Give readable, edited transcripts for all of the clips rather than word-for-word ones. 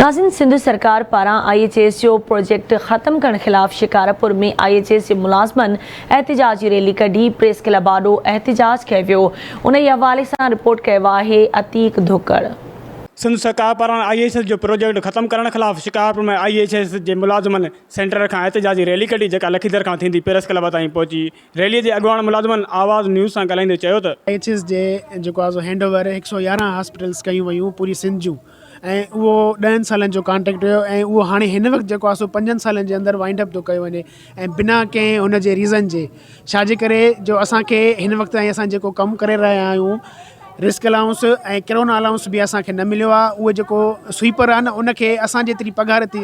नाज़रीन, सिंध सरकार पारां IHS जो प्रोजेक्ट ख़त्म करण ख़िलाफ़ शिकारपुर में IHS जे मुलाज़मन एहतिजाजी रैली कढी। प्रेस क्लब आॾो एहतिजाज कयो वियो। उन जे हवाले सां रिपोर्ट कयो आहे अतीक धुकड़। सिंध सरकार पारां IHS जो प्रोजेक्ट ख़त्म करण ख़िलाफ़ शिकारपुर में IHS जे मुलाज़मन सेंटर खां एहतिजाजी रैली कढी, जेका लखीदर खां थींदी प्रेस क्लब ताईं पहुची। रैलीअ जे अॻुवाण मुलाज़मन आवाज़ न्यूज़ सां ॻाल्हाईंदे चयो त IHS जे जेको आहे हैंडओवर 111 हॉस्पिटल्स कयूं वयूं पूरी सिंध जूं, ऐं उहो 10 सालनि जो कॉन्ट्रैक्ट हुयो ऐं उहो हाणे हिन वक़्तु जेको आहे 5 सालनि जे अंदरि वाइंड अप थो कयो वञे ऐं बिना कंहिं हुन जे रीज़न जे छाजे करे जो असांखे हिन वक़्तु ताईं असां जेको कमु करे रहिया आहियूं रिस्क अलाउंस ऐं कोरोना अलाउंस बि असांखे न मिलियो आहे। उहो जेको स्वीपर आहे न उनखे असां जेतिरी पघार थी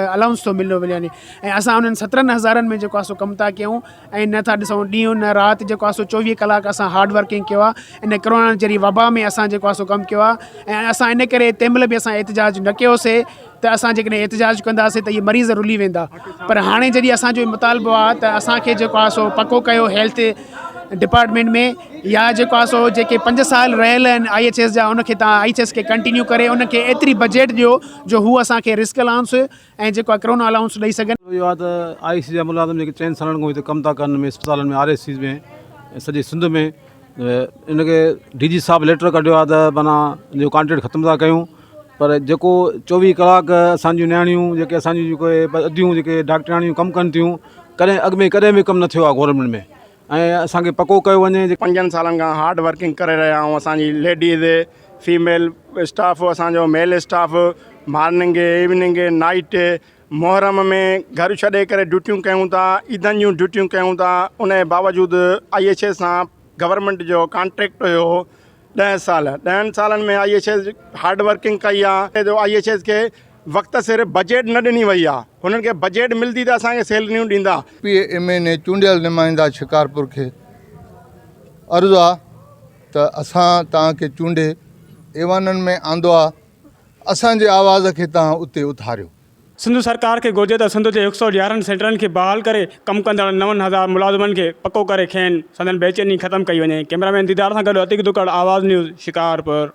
अलाउंस थो मिलियो वञे ऐं असां उन्हनि 17,000 में जेको आहे कमु था कयूं ऐं नथा ॾिसूं ॾींहुं न राति जेको आहे 24 कलाक असां हार्ड वर्किंग कयो आहे। इन कोरोना जहिड़ी वबा में असां जेको आहे कमु कयो आहे ऐं असां इन करे तंहिंमहिल बि असां एहतिजाज न कयोसीं त असां जेकॾहिं एहतिजाज कंदासीं त इहे मरीज़ रुली वेंदा, पर हाणे जॾहिं असांजो मुतालबो आहे त असांखे जेको आहे पको कयो हेल्थ डिपार्टमेंट में या जेको आहे जेके 5 साल रहियल आहिनि IHS जा उनखे तव्हां IHS खे कंटिन्यू करे उनखे एतिरी बजट ॾियो जो हू असांखे रिस्क अलाउंस ऐं जेको आहे कोरोना अलाउंस ॾेई सघनि। इहो आहे त IHS जा मुलाज़िम जेके 4 सालनि खां हिते कमु था कनि में अस्पतालनि में RSCs में सॼे सिंध में इनखे DG साहब लेटर कढियो आहे त माना जो कॉन्ट्रैक्ट ख़तमु था कयूं, पर जेको 24 कलाक असांजियूं नियाणियूं जेके असांजियूं जेके अदियूं जेके डॉक्टराणियूं कमु कनि थियूं कॾहिं अॻु में कॾहिं बि कमु न थियो आहे गवर्नमेंट में ऐं असांखे पको कयो वञे। 5 सालनि खां हार्ड वर्किंग करे रहिया आहियूं। असांजी लेडीज़ फीमेल स्टाफ असांजो मेल staff morning evening night Muharram में घर छॾे करे ड्यूटियूं कयूं था, ईदनि जूं ड्यूटियूं कयूं था। उन जे बावजूदि IHS सां गवर्नमेंट जो कॉन्ट्रैक्ट हुयो 10 साल। 10 सालनि में IHS हार्ड वर्किंग कई आहे। जो IHS खे वक़्त सिर बजट न ॾिनी वई आहे, हुननि खे बजट मिलंदी त असांखे सैलरियूं ॾींदा। PMA चूंडियल नुमाइंदा शिकारपुर खे अर्ज़ु आहे त असां तव्हांखे चूंडे ऐवाननि में आंदो आहे, असांजे आवाज़ खे तव्हां उते उथारियो। सिंध सरकार खे घुरिजे त सिंध जे 111 सेंटरनि खे बहाल करे कमु कंदड़ 9,000 मुलाज़िमनि खे पको करे खेनि संदन बेचैनी ख़तमु कई वञे। कैमरामैन दीदार सां गॾु अतीक धुकड़, आवाज़ न्यूज़, शिकारपुर।